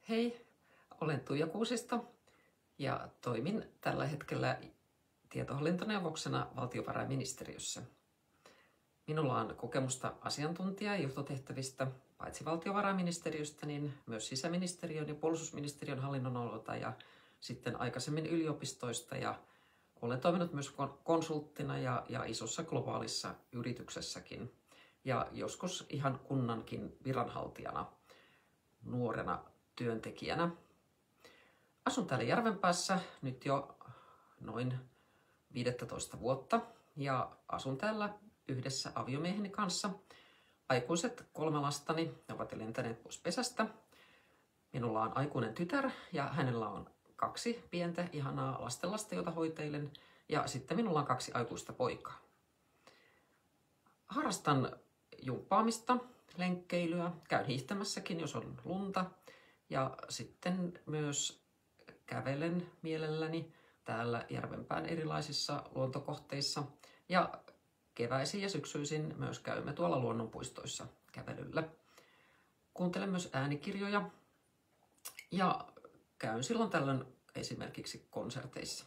Hei, olen Tuija Kuusisto ja toimin tällä hetkellä tietohallintoneuvoksena valtiovarainministeriössä. Minulla on kokemusta asiantuntija- ja johtotehtävistä paitsi valtiovarainministeriöstä, niin myös sisäministeriön ja puolustusministeriön hallinnonaloilta ja sitten aikaisemmin yliopistoista. Ja olen toiminut myös konsulttina ja isossa globaalissa yrityksessäkin ja joskus ihan kunnankin viranhaltijana nuorena työntekijänä. Asun täällä Järvenpäässä nyt jo noin 15 vuotta ja asun täällä yhdessä aviomieheni kanssa. Aikuiset 3 lastani ovat jo lentäneet pois pesästä. Minulla on aikuinen tytär ja hänellä on 2 pientä ihanaa lastenlasta, jota hoiteilen. Ja sitten minulla on 2 aikuista poikaa. Harrastan jumppaamista, lenkkeilyä, käyn hiihtämässäkin, jos on lunta. Ja sitten myös kävelen mielelläni täällä Järvenpään erilaisissa luontokohteissa. Ja keväisin ja syksyisin myös käymme tuolla luonnonpuistoissa kävelyllä. Kuuntelen myös äänikirjoja ja käyn silloin tällöin esimerkiksi konserteissa.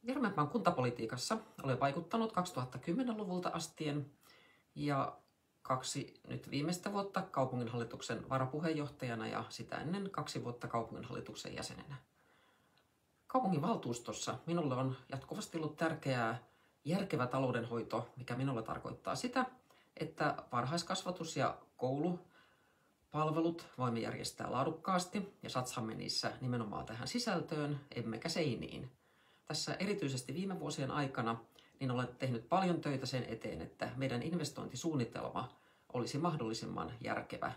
Järvenpään kuntapolitiikassa olen vaikuttanut 2010-luvulta astien ja 2 nyt viimeistä vuotta kaupunginhallituksen varapuheenjohtajana ja sitä ennen 2 vuotta kaupunginhallituksen jäsenenä. Kaupunginvaltuustossa minulle on jatkuvasti ollut tärkeää järkevä taloudenhoito, mikä minulle tarkoittaa sitä, että varhaiskasvatus ja koulupalvelut voimme järjestää laadukkaasti ja satsaamme niissä nimenomaan tähän sisältöön, emmekä seiniin. Tässä erityisesti viime vuosien aikana niin olen tehnyt paljon töitä sen eteen, että meidän investointisuunnitelma olisi mahdollisimman järkevä.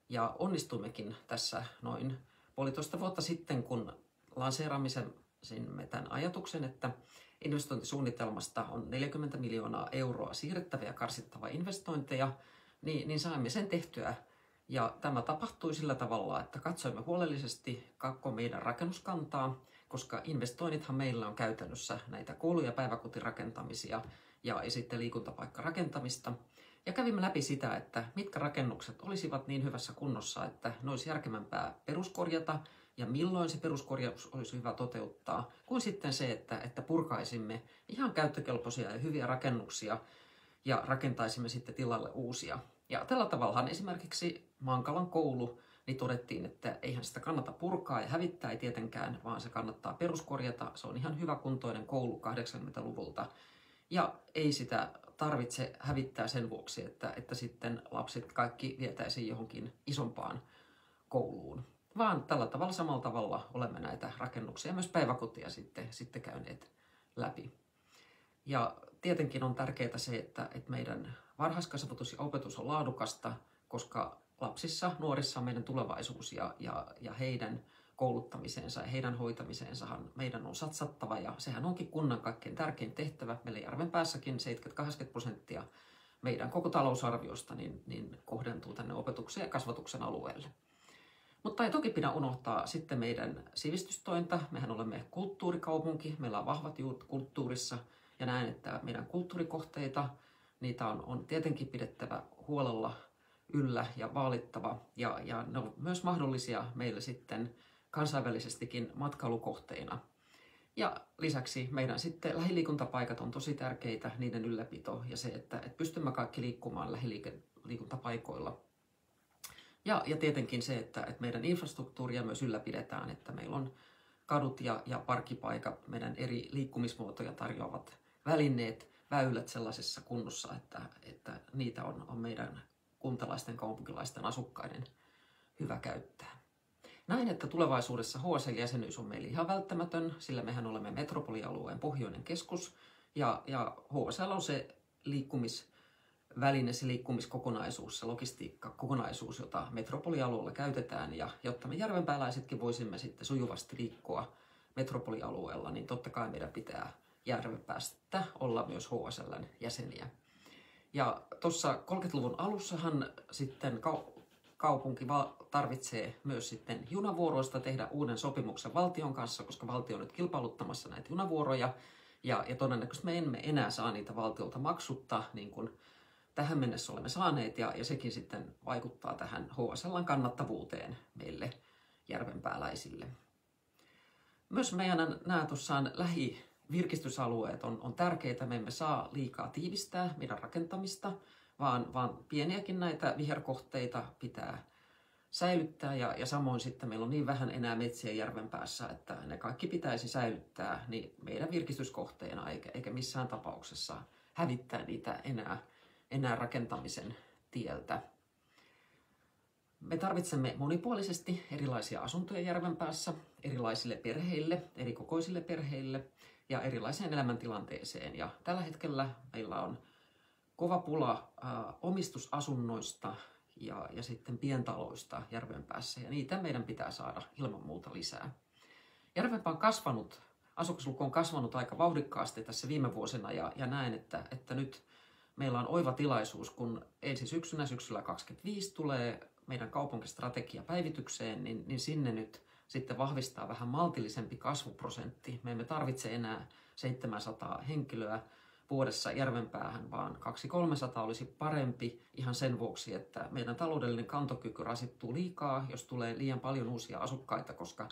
Ja onnistummekin tässä noin 1,5 vuotta sitten, kun lanseeraamisemme tämän ajatuksen, että investointisuunnitelmasta on 40 miljoonaa euroa siirrettäviä ja karsittavia investointeja, niin saimme sen tehtyä. Ja tämä tapahtui sillä tavalla, että katsoimme huolellisesti koko meidän rakennuskantaa, koska investoinnithan meillä on käytännössä näitä koulu- ja päiväkotirakentamisia ja sitten liikuntapaikkarakentamista. Ja kävimme läpi sitä, että mitkä rakennukset olisivat niin hyvässä kunnossa, että ne olisi järkevämpää peruskorjata ja milloin se peruskorjaus olisi hyvä toteuttaa, kuin sitten se, että purkaisimme ihan käyttökelpoisia ja hyviä rakennuksia ja rakentaisimme sitten tilalle uusia. Ja tällä tavallahan esimerkiksi Maankalan koulu, niin todettiin, että eihän sitä kannata purkaa ja hävittää ei tietenkään, vaan se kannattaa peruskorjata. Se on ihan hyväkuntoinen koulu 80-luvulta ja ei sitä tarvitse hävittää sen vuoksi, että sitten lapset kaikki vietäisiin johonkin isompaan kouluun. Vaan tällä tavalla samalla tavalla olemme näitä rakennuksia ja myös päiväkotia sitten käyneet läpi. Ja tietenkin on tärkeää se, että meidän varhaiskasvatus ja opetus on laadukasta, koska lapsissa, nuorissa on meidän tulevaisuus ja heidän kouluttamiseensa ja heidän hoitamiseensahan meidän on satsattava ja sehän onkin kunnan kaikkein tärkein tehtävä. Meillä Järvenpäässäkin 70-80% meidän koko talousarviosta niin kohdentuu tänne opetuksen ja kasvatuksen alueelle. Mutta ei toki pidä unohtaa sitten meidän sivistystointa. Mehän olemme kulttuurikaupunki, meillä on vahvat juuret kulttuurissa ja näen, että meidän kulttuurikohteita, niitä on tietenkin pidettävä huolella yllä ja vaalittava ja ne on myös mahdollisia meille sitten kansainvälisestikin matkailukohteina. Ja lisäksi meidän sitten lähiliikuntapaikat on tosi tärkeitä, niiden ylläpito ja se, että pystymme kaikki liikkumaan lähiliikuntapaikoilla. Ja tietenkin se, että meidän infrastruktuuria myös ylläpidetään, että meillä on kadut ja parkkipaikat, meidän eri liikkumismuotoja tarjoavat välineet, väylät sellaisessa kunnossa, että niitä on meidän kuntalaisten, kaupunkilaisten, asukkaiden hyvä käyttää. Näin, että tulevaisuudessa HSL-jäsenyys on meille ihan välttämätön, sillä mehän olemme metropolialueen pohjoinen keskus ja HSL on se liikkumisväline, se liikkumiskokonaisuus, se logistiikkakokonaisuus, jota metropolialueella käytetään ja jotta me järvenpääläisetkin voisimme sitten sujuvasti liikkua metropolialueella, niin totta kai meidän pitää Järvenpäästä olla myös HSL:n jäseniä. Ja tuossa 30-luvun alussahan sitten kaupunki tarvitsee myös sitten junavuoroista tehdä uuden sopimuksen valtion kanssa, koska valtio on nyt kilpailuttamassa näitä junavuoroja. Ja todennäköisesti me emme enää saa niitä valtiolta maksutta, niin kuin tähän mennessä olemme saaneet. Ja sekin sitten vaikuttaa tähän HSL:n kannattavuuteen meille järvenpääläisille. Myös meidän nämä tuossaan lähivirkistysalueet on tärkeitä. Me emme saa liikaa tiivistää meidän rakentamista, vaan pieniäkin näitä viherkohteita pitää säilyttää. Ja samoin sitten meillä on niin vähän enää metsiä järvenpäässä, että ne kaikki pitäisi säilyttää niin meidän virkistyskohteena, eikä missään tapauksessa hävittää niitä enää rakentamisen tieltä. Me tarvitsemme monipuolisesti erilaisia asuntoja järvenpäässä erilaisille perheille, erikokoisille perheille ja erilaiseen elämäntilanteeseen. Ja tällä hetkellä meillä on kova pula omistusasunnoista ja sitten pientaloista järvenpäässä, ja niitä meidän pitää saada ilman muuta lisää. Järvenpää on kasvanut, asukasluku on kasvanut aika vauhdikkaasti tässä viime vuosina, ja näen, että nyt meillä on oiva tilaisuus, kun ensi syksyllä 2025 tulee meidän kaupunkistrategia päivitykseen, niin sinne nyt sitten vahvistaa vähän maltillisempi kasvuprosentti. Me emme tarvitse enää 700 henkilöä vuodessa järvenpäähän, vaan 200-300 olisi parempi ihan sen vuoksi, että meidän taloudellinen kantokyky rasittuu liikaa, jos tulee liian paljon uusia asukkaita, koska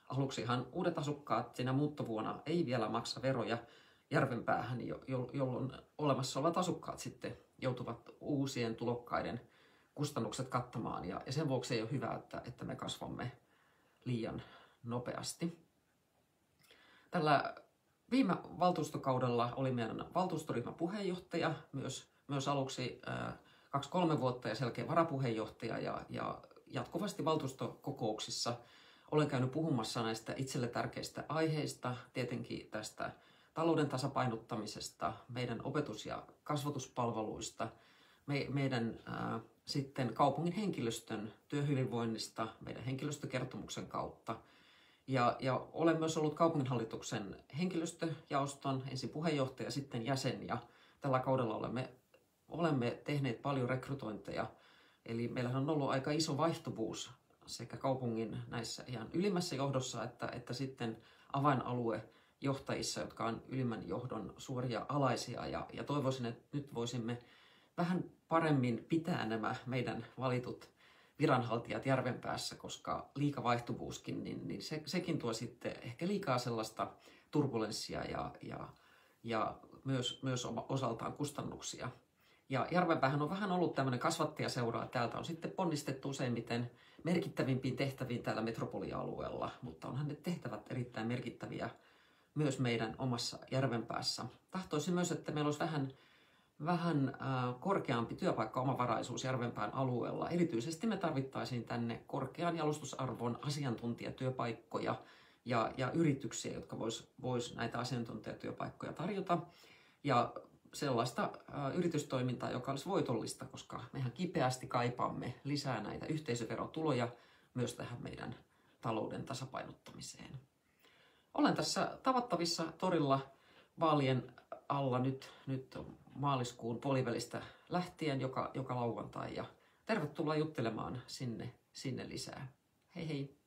aluksihan uudet asukkaat siinä muuttovuonna ei vielä maksa veroja järvenpäähän, jolloin olemassa olevat asukkaat sitten joutuvat uusien tulokkaiden kustannukset kattamaan, ja sen vuoksi ei ole hyvä, että me kasvamme liian nopeasti. Tällä viime valtuustokaudella oli meidän valtuustoryhmän puheenjohtaja, myös aluksi 2-3 vuotta ja selkeä varapuheenjohtaja, ja jatkuvasti valtuustokokouksissa olen käynyt puhumassa näistä itselle tärkeistä aiheista, tietenkin tästä talouden tasapainottamisesta, meidän opetus- ja kasvatuspalveluista, meidän sitten kaupungin henkilöstön työhyvinvoinnista, meidän henkilöstökertomuksen kautta. Ja olen myös ollut kaupunginhallituksen henkilöstöjaoston ensin puheenjohtaja, sitten jäsen, ja tällä kaudella olemme tehneet paljon rekrytointeja. Eli meillähän on ollut aika iso vaihtuvuus sekä kaupungin näissä ihan ylimmässä johdossa että sitten avainaluejohtajissa, jotka on ylimmän johdon suoria alaisia. Ja toivoisin, että nyt voisimme vähän paremmin pitää nämä meidän valitut viranhaltijat järvenpäässä, koska liika vaihtuvuuskin, niin sekin tuo sitten ehkä liikaa sellaista turbulenssia ja myös osaltaan kustannuksia. Ja järvenpäähän on vähän ollut tämmöinen kasvattajaseura, täältä on sitten ponnistettu useimmiten merkittävimpiin tehtäviin täällä metropolialueella, mutta onhan ne tehtävät erittäin merkittäviä myös meidän omassa järvenpäässä. Tahtoisin myös, että meillä olisi vähän korkeampi työpaikkaomavaraisuus järvenpään alueella. Erityisesti me tarvittaisiin tänne korkean jalostusarvon asiantuntijatyöpaikkoja ja yrityksiä, jotka vois näitä asiantuntijatyöpaikkoja tarjota. Ja sellaista yritystoimintaa, joka olisi voitollista, koska mehän kipeästi kaipaamme lisää näitä yhteisöverotuloja myös tähän meidän talouden tasapainottamiseen. Olen tässä tavattavissa torilla vaalien alla nyt maaliskuun puolivälistä lähtien joka lauantai, ja tervetuloa juttelemaan sinne lisää. Hei hei!